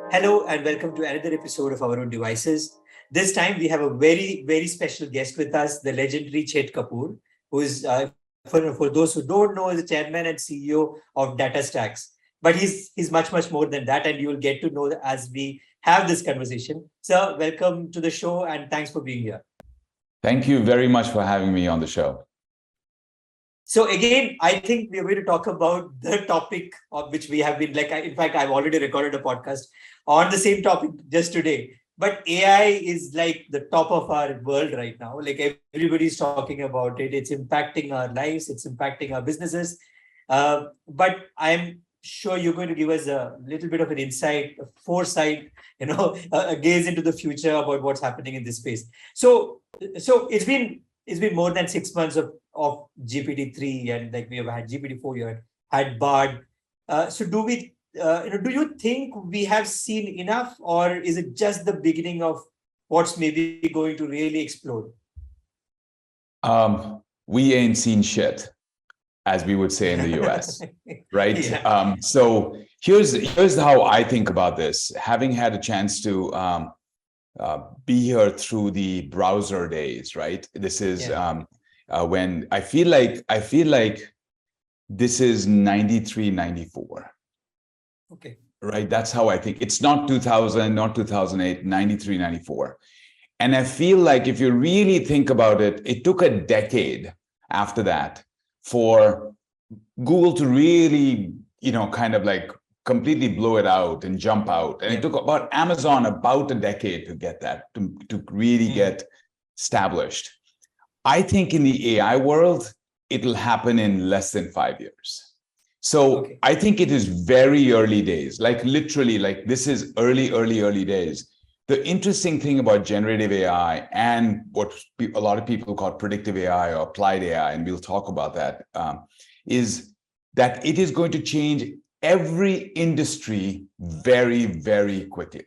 Hello and welcome to another episode of Our Own Devices. This time we have a very special guest with us, the legendary Chet Kapoor, who is, for those who don't know, is the chairman and CEO of DataStax. But he's much more than that, and you will get to know as we have this conversation. Sir, welcome to the show and thanks for being here. Thank you very much for having me on the show. So again, I think we're going to talk about the topic of which we have been in fact, I've already recorded a podcast on the same topic just today. But AI is like the top of our world right now. Like everybody's talking about it. It's impacting our lives. It's impacting our businesses. But I'm sure you're going to give us a little bit of an insight, a foresight, a gaze into the future about what's happening in this space. So it's been more than 6 months of GPT-3, and like we have had GPT-4, you had Bard. So do you think we have seen enough, or is it just the beginning of what's maybe going to really explode? We ain't seen shit, as we would say in the US, right? Yeah. So here's how I think about this. Having had a chance to be here through the browser days, right? This is when I feel like this is 93, 94. Okay. Right? That's how I think. It's not 2000, not 2008, 93, 94. And I feel like if you really think about it, it took a decade after that for Google to really, kind of like completely blow it out and jump out. And it took about Amazon about a decade to get that, to really get established. I think in the AI world, it'll happen in less than 5 years. So I think it is very early days, like literally, like this is early days. The interesting thing about generative AI and what a lot of people call predictive AI or applied AI, and we'll talk about that, is that it is going to change every industry very quickly.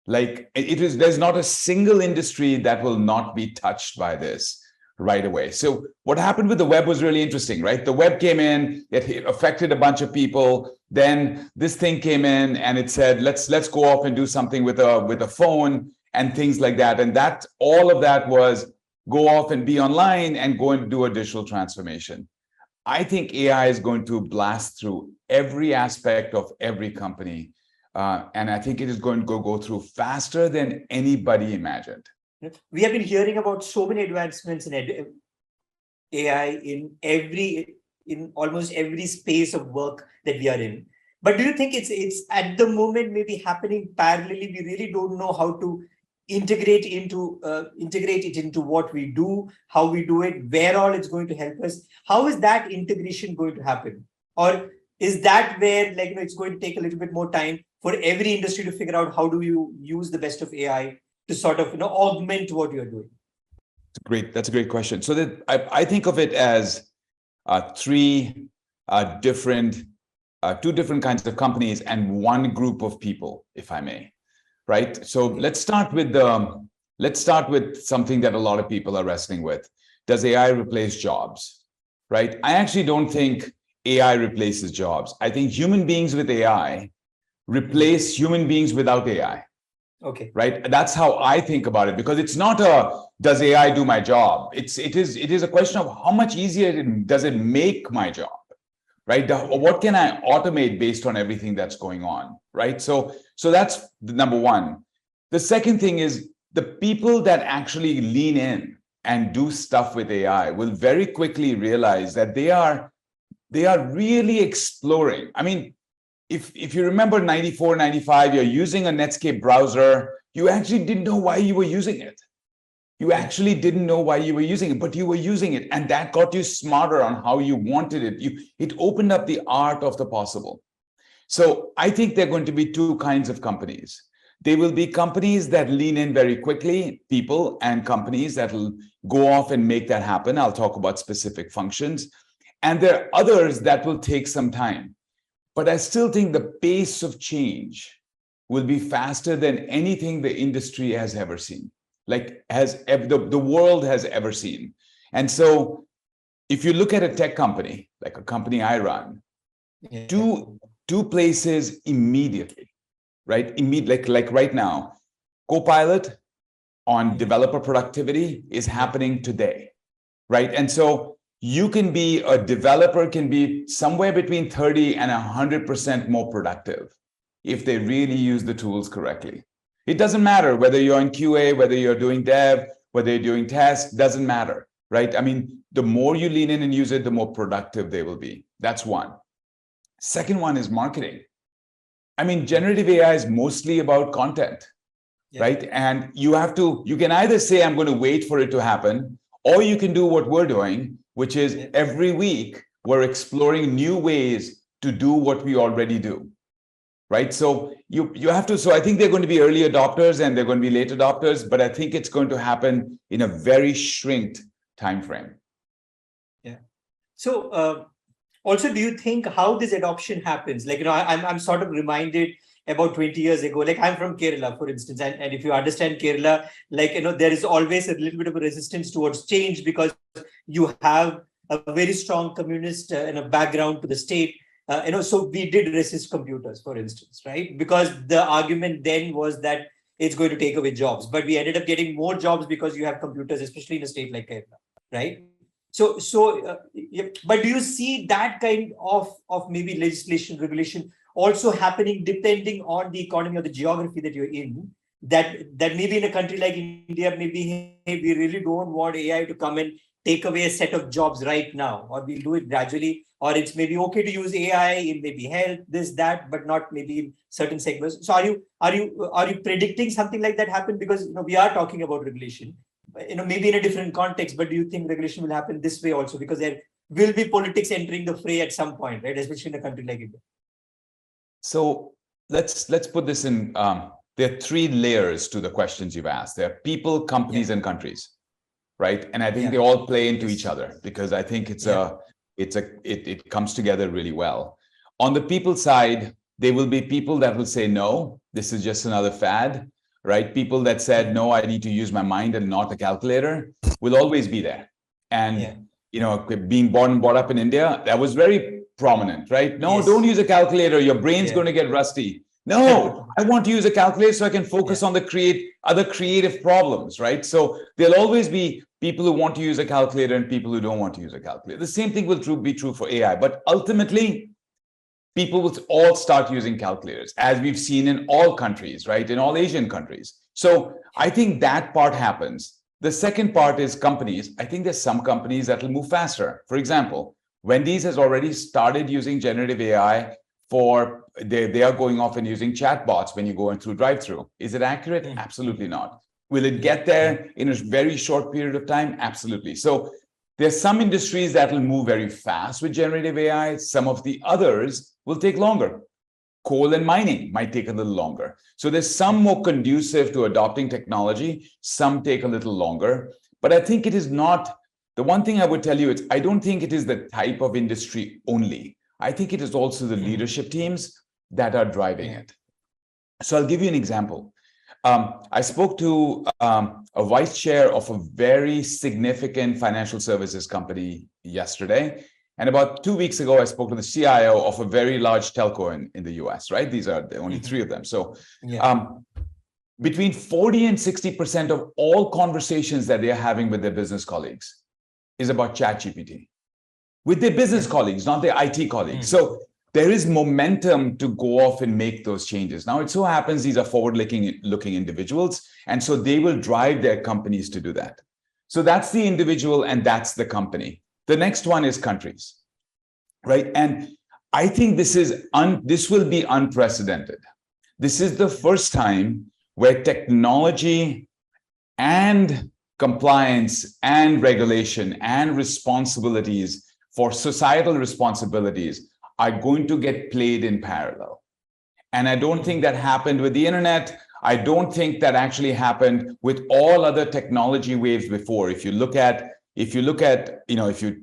Like there's not a single industry that will not be touched by this right away. So what happened with the web was really interesting, right? The web came in, it affected a bunch of people. Then this thing came in and it said, let's go off and do something with a phone and things like that. And that all of that was go off and be online and go and do a digital transformation. I think AI is going to blast through every aspect of every company. And I think it is going to go through faster than anybody imagined. We have been hearing about so many advancements in AI in almost every space of work that we are in. But do you think it's at the moment maybe happening parallelly? We really don't know how to integrate it into what we do, how we do it, where all it's going to help us. How is that integration going to happen? Or is that where it's going to take a little bit more time for every industry to figure out how do you use the best of AI to sort of augment what you're doing? That's a great question. So that I think of it as two different kinds of companies and one group of people, if I may. Right. So let's start with something that a lot of people are wrestling with. Does AI replace jobs? Right. I actually don't think AI replaces jobs. I think human beings with AI replace human beings without AI. Okay. Right. That's how I think about it, because it's not does AI do my job? It is a question of how much easier does it make my job? Right. What can I automate based on everything that's going on? Right. So that's the number one. The second thing is the people that actually lean in and do stuff with AI will very quickly realize that they are really exploring. I mean, if you remember 94, 95, you're using a Netscape browser, you actually didn't know why you were using it. You actually didn't know why you were using it, but you were using it. And that got you smarter on how you wanted it. It opened up the art of the possible. So I think there are going to be two kinds of companies. There will be companies that lean in very quickly, people, and companies that will go off and make that happen. I'll talk about specific functions. And there are others that will take some time. But I still think the pace of change will be faster than anything the industry has ever seen, the world has ever seen. And so if you look at a tech company, like a company I run, two places immediately. right? Like right now, Copilot on developer productivity is happening today, right? And so you can be a developer can be somewhere between 30 and 100% more productive if they really use the tools correctly. It doesn't matter whether you're in QA, whether you're doing dev, whether you're doing tests, doesn't matter, right? I mean, the more you lean in and use it, the more productive they will be. That's one. Second one is marketing. I mean, generative AI is mostly about content, right? And you can either say, I'm going to wait for it to happen, or you can do what we're doing, which is every week we're exploring new ways to do what we already do, right? So you have to, so I think they're going to be early adopters and they're going to be late adopters, but I think it's going to happen in a very shrinked time frame. Yeah. So also, do you think how this adoption happens? Like, I'm sort of reminded about 20 years ago, like I'm from Kerala, for instance, and if you understand Kerala, like, there is always a little bit of a resistance towards change because you have a very strong communist background to the state. So we did resist computers, for instance, right? Because the argument then was that it's going to take away jobs, but we ended up getting more jobs because you have computers, especially in a state like Kerala, right? But do you see that kind of maybe legislation, regulation also happening depending on the economy or the geography that you're in? That maybe in a country like India, maybe, hey, we really don't want AI to come and take away a set of jobs right now, or we'll do it gradually, or it's maybe okay to use AI in maybe health, this, that, but not maybe in certain segments. So are you predicting something like that happen? Because we are talking about regulation, maybe in a different context, but do you think regulation will happen this way also? Because there will be politics entering the fray at some point, right? Especially in a country like India. So let's put this in. There are three layers to the questions you've asked. There are people, companies, and countries, right? And I think they all play into each other because I think it comes together really well. On the people side, there will be people that will say, no, this is just another fad, right? People that said, no, I need to use my mind and not a calculator will always be there. And, being born and brought up in India, that was very prominent, right? No, don't use a calculator. Your brain's going to get rusty. No, I want to use a calculator so I can focus on the other creative problems, right? So there'll always be people who want to use a calculator and people who don't want to use a calculator. The same thing will be true for AI, but ultimately, people will all start using calculators, as we've seen in all countries, right? In all Asian countries. So I think that part happens. The second part is companies. I think there's some companies that will move faster. For example, Wendy's has already started using generative AI they are going off and using chatbots when you go in through drive-through. Is it accurate? Absolutely not. Will it get there in a very short period of time? Absolutely. So there's some industries that will move very fast with generative AI. Some of the others will take longer. Coal and mining might take a little longer. So there's some more conducive to adopting technology. Some take a little longer. But I think it is not, the one thing I would tell you is I don't think it is the type of industry only. I think it is also the leadership teams that are driving it. So I'll give you an example. I spoke to a vice chair of a very significant financial services company yesterday. And about 2 weeks ago, I spoke to the CIO of a very large telco in the US, right? These are the only three of them. So between 40 and 60% of all conversations that they're having with their business colleagues is about ChatGPT. With their business colleagues, not their IT colleagues. So there is momentum to go off and make those changes. Now, it so happens these are forward-looking individuals, and so they will drive their companies to do that. So that's the individual and that's the company. The next one is countries, right? And I think this will be unprecedented. This is the first time where technology and compliance and regulation and responsibilities for societal responsibilities are going to get played in parallel. And I don't think that happened with the internet. I don't think that actually happened with all other technology waves before. If you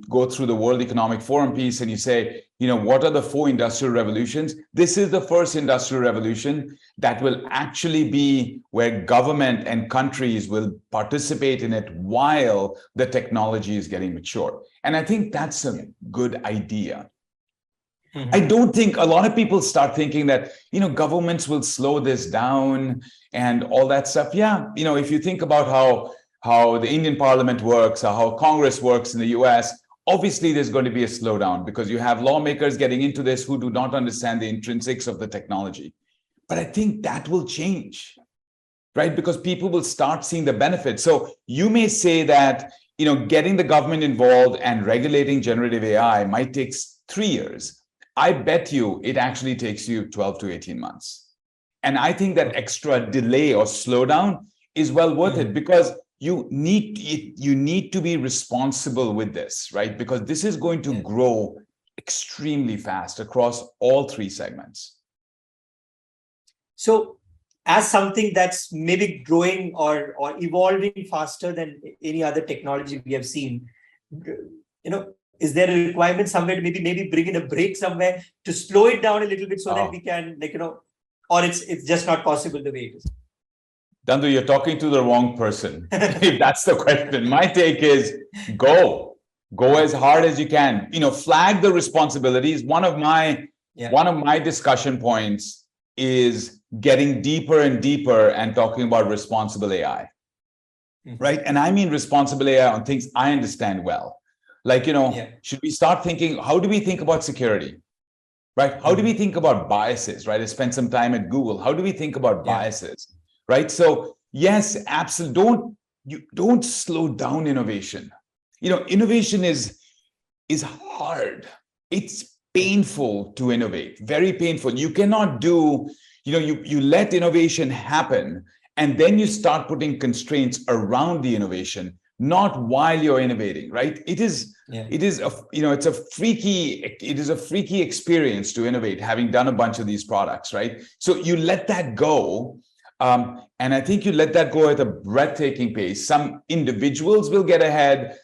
go through the World Economic Forum piece and you say, what are the 4 industrial revolutions? This is the first industrial revolution that will actually be where government and countries will participate in it while the technology is getting mature. And I think that's a good idea. I don't think a lot of people start thinking that, governments will slow this down and all that stuff. Yeah. If you think about how the Indian parliament works or how Congress works in the US, obviously there's going to be a slowdown because you have lawmakers getting into this who do not understand the intrinsics of the technology. But I think that will change, right? Because people will start seeing the benefits. So you may say that, getting the government involved and regulating generative AI might take 3 years. I bet you it actually takes you 12 to 18 months. And I think that extra delay or slowdown is well worth it because you need to be responsible with this, right? Because this is going to grow extremely fast across all 3 segments. So as something that's maybe growing or evolving faster than any other technology we have seen, is there a requirement somewhere to maybe bring in a break somewhere to slow it down a little bit so that we can, or it's just not possible the way it is? Dandu, you're talking to the wrong person. If that's the question. My take is go as hard as you can. Flag the responsibilities. One of my discussion points is getting deeper and deeper and talking about responsible AI, right? And I mean responsible AI on things I understand well. Like, should we start thinking, how do we think about security, right? How do we think about biases, right? I spent some time at Google. How do we think about biases, right? So yes, absolutely. Don't slow down innovation. Innovation is hard. It's painful to innovate, very painful. You cannot do, you let innovation happen and then you start putting constraints around the innovation, not while you're innovating, right? It is a freaky experience to innovate, having done a bunch of these products, right? So you let that go. And I think you let that go at a breathtaking pace. Some individuals will get ahead.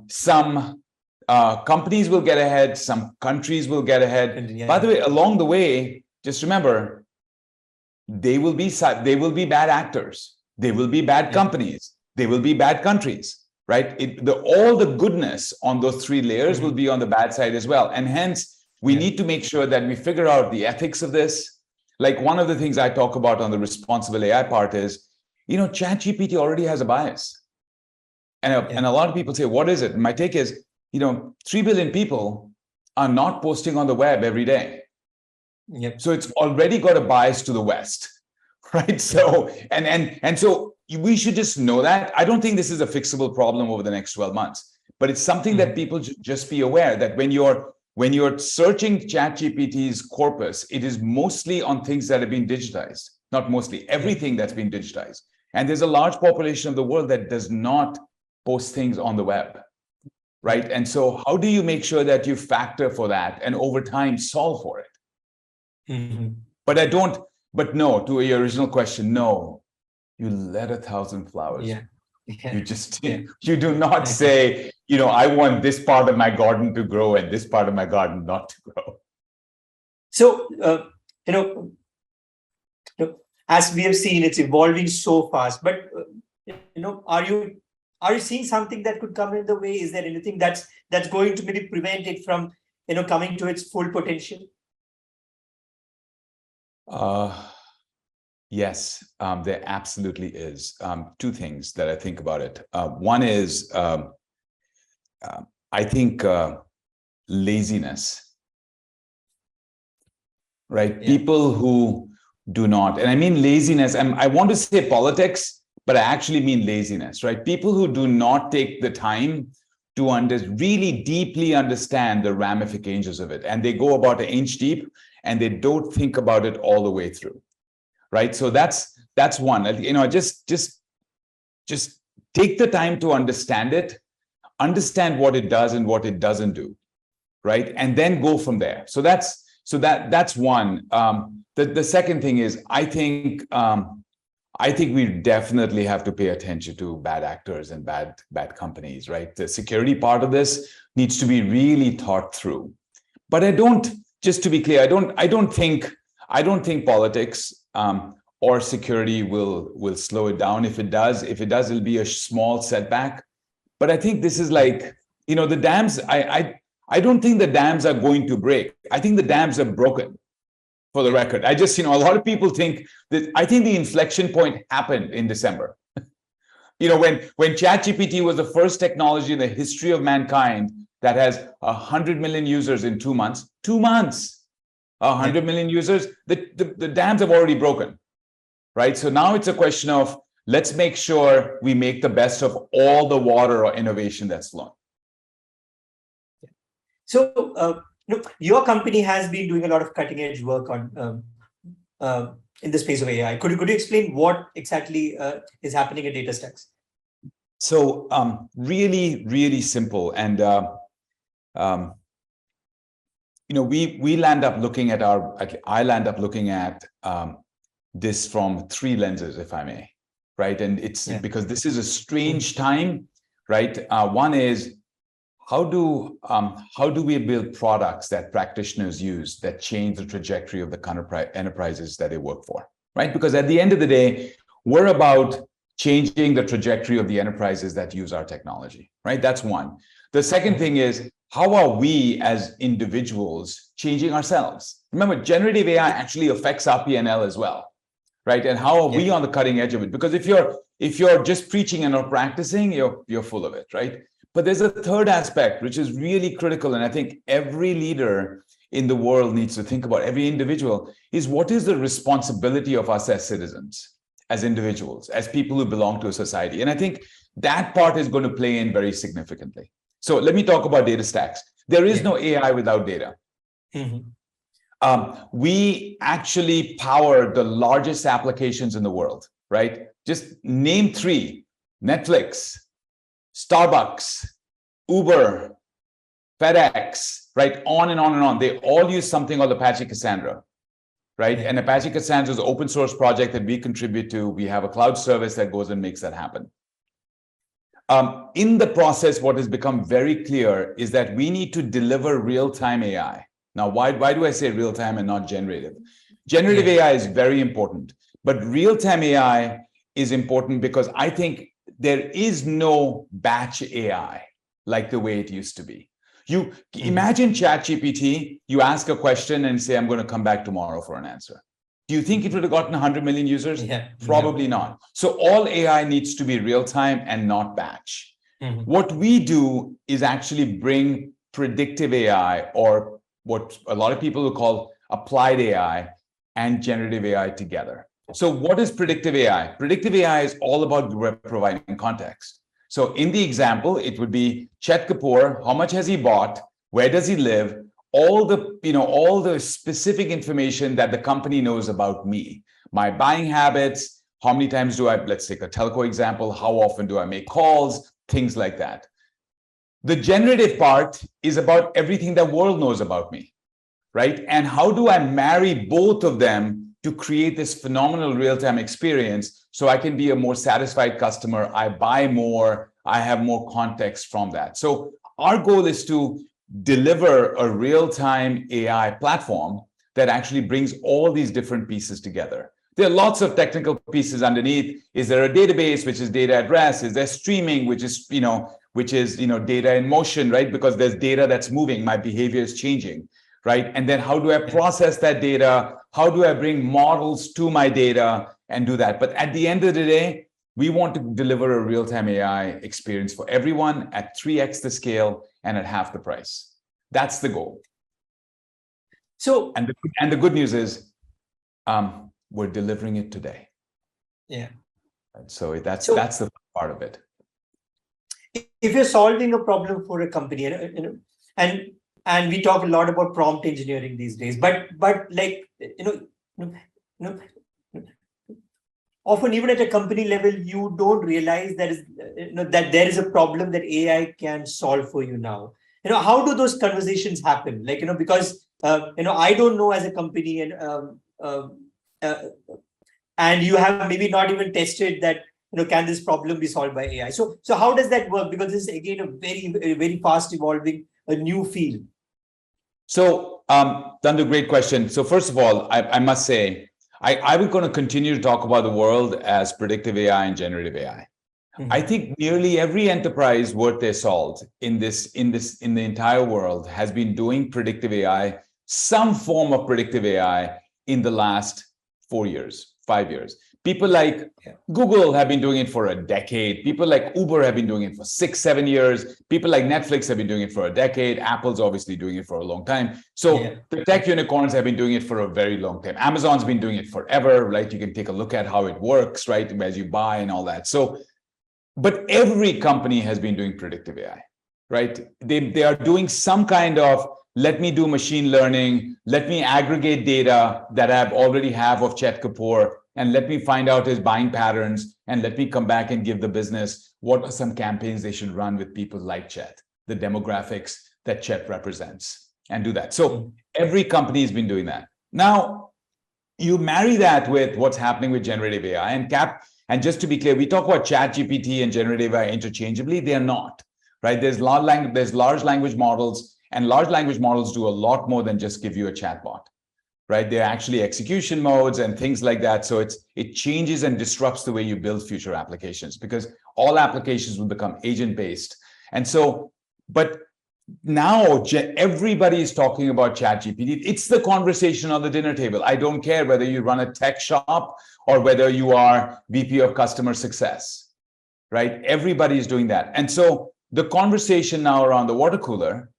Some companies will get ahead. Some countries will get ahead. By the way, along the way, just remember, they will be bad actors. They will be bad companies. They will be bad countries, right? All the goodness on those 3 layers will be on the bad side as well. And hence, we need to make sure that we figure out the ethics of this. Like one of the things I talk about on the responsible AI part is, ChatGPT already has a bias. And a lot of people say, what is it? And my take is, 3 billion people are not posting on the web every day. So it's already got a bias to the West, right? So, and so we should just know that. I don't think this is a fixable problem over the next 12 months, but it's something that people just be aware that when you're searching ChatGPT's corpus, it is mostly on things that have been digitized, not mostly, everything that's been digitized. And there's a large population of the world that does not post things on the web, right? And so how do you make sure that you factor for that and over time solve for it? But no, to your original question, no, you let 1,000 flowers. You just, you do not say, I want this part of my garden to grow and this part of my garden not to grow. So, as we have seen, it's evolving so fast, but, are you seeing something that could come in the way? Is there anything that's going to maybe prevent it from, coming to its full potential? Yes, there absolutely is. 2 things that I think about it. One is, I think laziness, right? People who do not, and I mean laziness, I want to say politics, but I actually mean laziness, right? People who do not take the time to really deeply understand the ramifications of it. And they go about an inch deep and they don't think about it all the way through. Right. So that's one, just take the time to understand it, understand what it does and what it doesn't do. Right. And then go from there. So that's one. The second thing is, I think we definitely have to pay attention to bad actors and bad companies. Right. The security part of this needs to be really thought through. But just to be clear, I don't think politics or security will slow it down. If it does, it'll be a small setback. But I think this is like, the dams. I don't think the dams are going to break. I think the dams are broken, for the record. I just, a lot of people think that, I think the inflection point happened in December. When ChatGPT was the first technology in the history of mankind that has 100 million users in 2 months, 100 million users, the dams have already broken, right? So now it's a question of, let's make sure we make the best of all the water or innovation that's flowing. So, your company has been doing a lot of cutting edge work on in the space of AI. Could you explain what exactly is happening at DataStax? So, really, really simple. And, we land up looking at I land up looking at this from 3 lenses, if I may, right? And it's because this is a strange time, right? One is, how do we build products that practitioners use that change the trajectory of the enterprises that they work for, right? Because at the end of the day, we're about changing the trajectory of the enterprises that use our technology, right? That's one. The second thing is, how are we as individuals changing ourselves? Remember, generative AI actually affects our P&L as well, right? And how are we on the cutting edge of it? Because if you're just preaching and not practicing, you're full of it, right? But there's a third aspect, which is really critical. And I think every leader in the world needs to think about, every individual, is what is the responsibility of us as citizens, as individuals, as people who belong to a society. And I think that part is going to play in very significantly. So let me talk about DataStax. There is no AI without data. We actually power the largest applications in the world, right? Just name 3: Netflix, Starbucks, Uber, FedEx, right? On and on and on. They all use something called Apache Cassandra, right? And Apache Cassandra is an open source project that we contribute to. We have a cloud service that goes and makes that happen. In the process, what has become very clear is that we need to deliver real-time AI. Now, why do I say real-time and not generative? Generative AI is very important, but real-time AI is important because I think there is no batch AI like the way it used to be. You imagine ChatGPT, you ask a question and say, I'm going to come back tomorrow for an answer. Do you think it would have gotten 100 million users? Probably not. So all AI needs to be real time and not batch. What we do is actually bring predictive AI, or what a lot of people will call applied AI, and generative AI together. So what is predictive AI? Predictive AI is all about providing context. So in the example, it would be Chet Kapoor, how much has he bought? Where does he live? All the specific information that the company knows about me, my buying habits, how many times do I, let's take a telco example, how often do I make calls, things like that. The generative part is about everything the world knows about me, right? And how do I marry both of them to create this phenomenal real-time experience so I can be a more satisfied customer, I buy more, I have more context from that. So our goal is to deliver a real-time AI platform that actually brings all these different pieces together. There are lots of technical pieces underneath. Is there a database, which is data at rest? Is there streaming, which is data in motion, right? Because there's data that's moving, my behavior is changing, right? And then how do I process that data? How do I bring models to my data and do that? But at the end of the day, we want to deliver a real-time AI experience for everyone at 3x the scale and at half the price. That's the goal. So, and the good news is, we're delivering it today. Yeah. So that's the part of it. If you're solving a problem for a company, and we talk a lot about prompt engineering these days, but like often even at a company level, you don't realize that there is a problem that AI can solve for you now. How do those conversations happen? Like, because I don't know as a company, and you have maybe not even tested that, can this problem be solved by AI? So how does that work? Because this is again a very, very fast evolving, a new field. So, Nandu, great question. So first of all, I must say, I was going to continue to talk about the world as predictive AI and generative AI. I think nearly every enterprise worth their salt in the entire world has been doing predictive AI, some form of predictive AI in the last 4 years, 5 years. People like Google have been doing it for a decade. People like Uber have been doing it for 6, 7 years. People like Netflix have been doing it for a decade. Apple's obviously doing it for a long time. So the tech unicorns have been doing it for a very long time. Amazon's been doing it forever, right? You can take a look at how it works, right? As you buy and all that. So, but every company has been doing predictive AI, right? They are doing some kind of, let me do machine learning, let me aggregate data that I already have of Chet Kapoor, and let me find out his buying patterns, and let me come back and give the business what are some campaigns they should run with people like Chet, the demographics that Chet represents, and do that. So every company has been doing that. Now, you marry that with what's happening with generative AI and just to be clear, we talk about ChatGPT and generative AI interchangeably. They are not, right? There's large language models, and large language models do a lot more than just give you a chatbot. Right? They're actually execution modes and things like that. So it changes and disrupts the way you build future applications, because all applications will become agent-based. And so, but now everybody is talking about ChatGPT. It's the conversation on the dinner table. I don't care whether you run a tech shop or whether you are VP of customer success, right? Everybody is doing that. And so the conversation now around the water cooler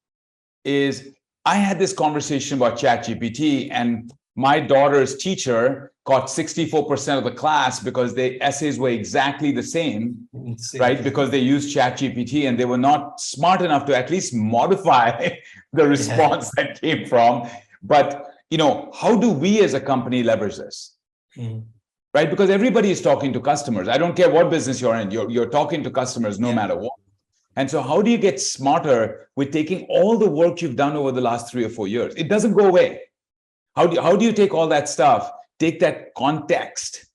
is, I had this conversation about ChatGPT, and my daughter's teacher got 64% of the class because the essays were exactly the same, right? Because they used ChatGPT and they were not smart enough to at least modify the response that came from. But, how do we as a company leverage this? Right? Because everybody is talking to customers. I don't care what business you're in, you're talking to customers no matter what. And so how do you get smarter with taking all the work you've done over the last 3 or 4 years? It doesn't go away. How do you take all that stuff, take that context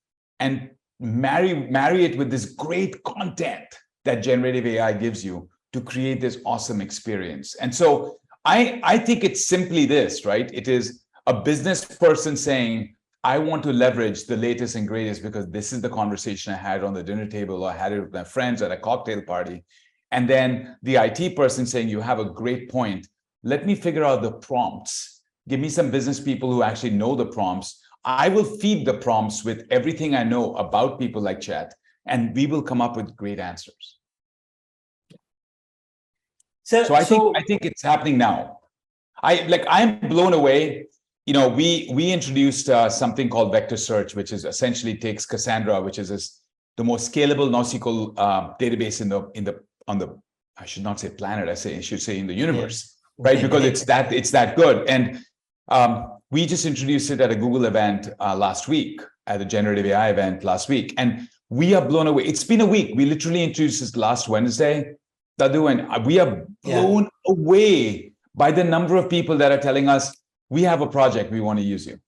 and marry it with this great content that generative AI gives you to create this awesome experience? And so I think it's simply this, right? It is a business person saying, I want to leverage the latest and greatest because this is the conversation I had on the dinner table, or I had it with my friends at a cocktail party. And then the IT person saying, you have a great point. Let me figure out the prompts. Give me some business people who actually know the prompts. I will feed the prompts with everything I know about people like Chet, and we will come up with great answers. So I think it's happening now. I'm blown away. We introduced something called vector search, which is essentially takes Cassandra, which is the most scalable NoSQL database I should not say planet, I should say in the universe, right? Because it's that good. And we just introduced it at a Google event last week, at a generative AI event last week. And we are blown away. It's been a week. We literally introduced this last Wednesday, Dadu, and we are blown away by the number of people that are telling us, we have a project, we want to use you.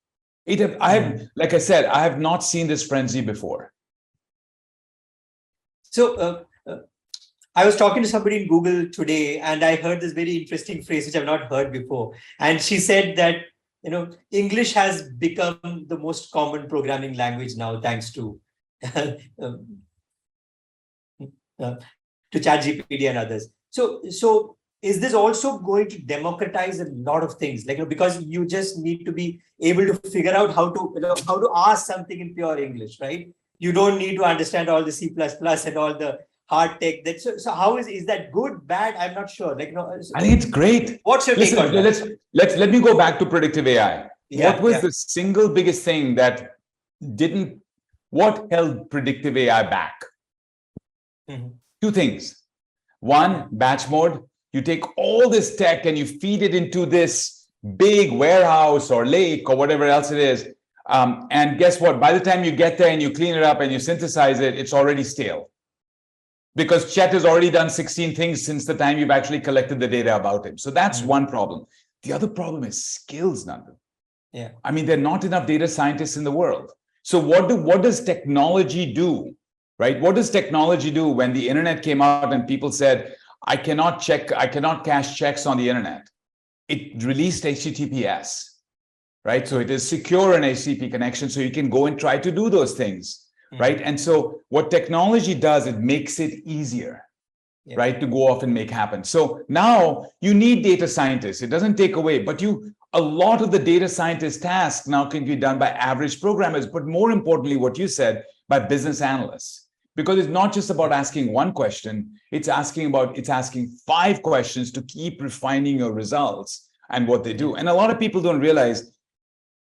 Like I said, I have not seen this frenzy before. So I was talking to somebody in Google today, and I heard this very interesting phrase, which I've not heard before. And she said that, English has become the most common programming language now, thanks to ChatGPT and others. So is this also going to democratize a lot of things? Because you just need to be able to figure out how to ask something in pure English, right? You don't need to understand all the C++ and all the hard tech. So how is that good, bad? I'm not sure. I think it's great. What's your take on that? Let me go back to predictive AI. What was the single biggest thing what held predictive AI back? Two things. One, batch mode. You take all this tech and you feed it into this big warehouse or lake or whatever else it is. And guess what? By the time you get there and you clean it up and you synthesize it, it's already stale. Because Chet has already done 16 things since the time you've actually collected the data about him. So that's one problem. The other problem is skills, Nandan. Yeah. I mean, there are not enough data scientists in the world. So what does technology do, right? What does technology do when the internet came out and people said, I cannot cash checks on the internet? It released HTTPS, right? So it is secure an HTTP connection, so you can go and try to do those things. right? And so what technology does, it makes it easier, right, to go off and make happen. So now you need data scientists. It doesn't take away, but a lot of the data scientist tasks now can be done by average programmers, but more importantly, what you said, by business analysts. Because it's not just about asking one question, it's asking 5 questions to keep refining your results and what they do. And a lot of people don't realize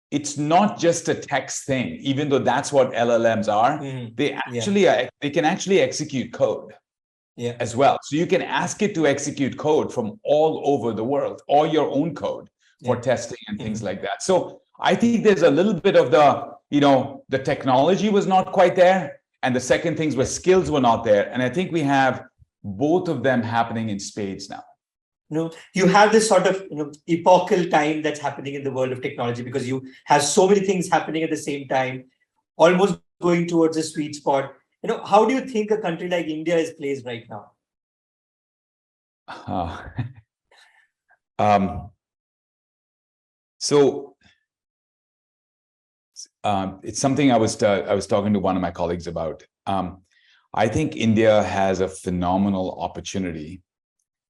it's not just a text thing, even though that's what LLMs are. They can actually execute code as well. So you can ask it to execute code from all over the world, or your own code for testing and things like that. So I think there's a little bit of the technology was not quite there. And the second things were skills were not there. And I think we have both of them happening in spades now. You have this sort of epochal time that's happening in the world of technology, because you have so many things happening at the same time, almost going towards a sweet spot. How do you think a country like India is placed right now? It's something I was talking to one of my colleagues about. I think India has a phenomenal opportunity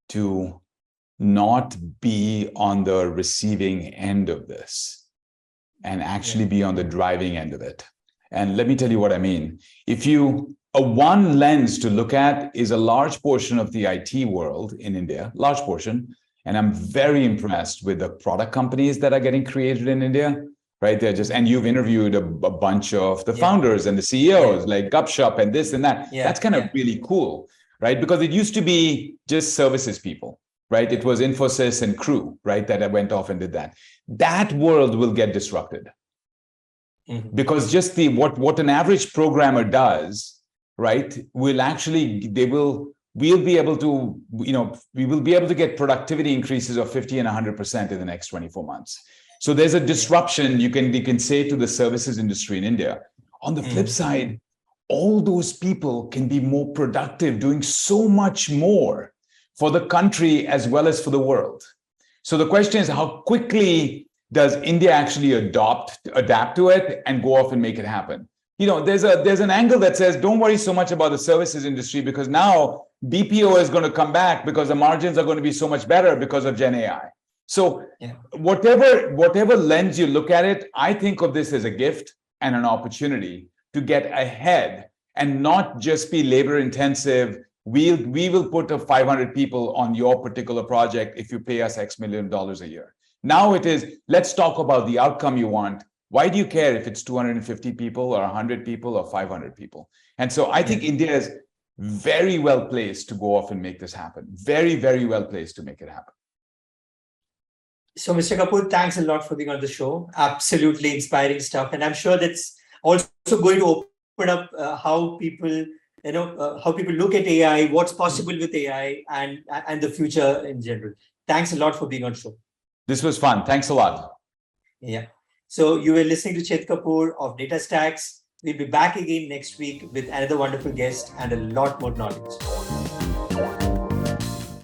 to not be on the receiving end of this and actually be on the driving end of it. And let me tell you what I mean. One lens to look at is a large portion of the IT world in India, large portion. And I'm very impressed with the product companies that are getting created in India, right? And you've interviewed a bunch of the founders and the CEOs, like Gupshup and this and that. That's kind of really cool, right? Because it used to be just services people, right? It was Infosys and Crew, right? That went off and did that. That world will get disrupted. Because just what an average programmer does, right, we'll be able to get productivity increases of 50 and 100% in the next 24 months. So there's a disruption you can say to the services industry in India. On the flip side, all those people can be more productive, doing so much more for the country as well as for the world. So the question is, how quickly does India actually adapt to it and go off and make it happen? There's an angle that says, don't worry so much about the services industry, because now BPO is going to come back because the margins are going to be so much better because of Gen AI. So whatever lens you look at it, I think of this as a gift and an opportunity to get ahead and not just be labor intensive. We will put 500 people on your particular project if you pay us X million a year. Now it is, let's talk about the outcome you want. Why do you care if it's 250 people or 100 people or 500 people? And so I think India is very well placed to go off and make this happen. Very, very well placed to make it happen. So, Mr. Kapoor, thanks a lot for being on the show. Absolutely inspiring stuff. And I'm sure that's also going to open up how people look at AI, what's possible with AI, and the future in general. Thanks a lot for being on the show. This was fun. Thanks a lot. Yeah. So you were listening to Chet Kapoor of DataStax. We'll be back again next week with another wonderful guest and a lot more knowledge.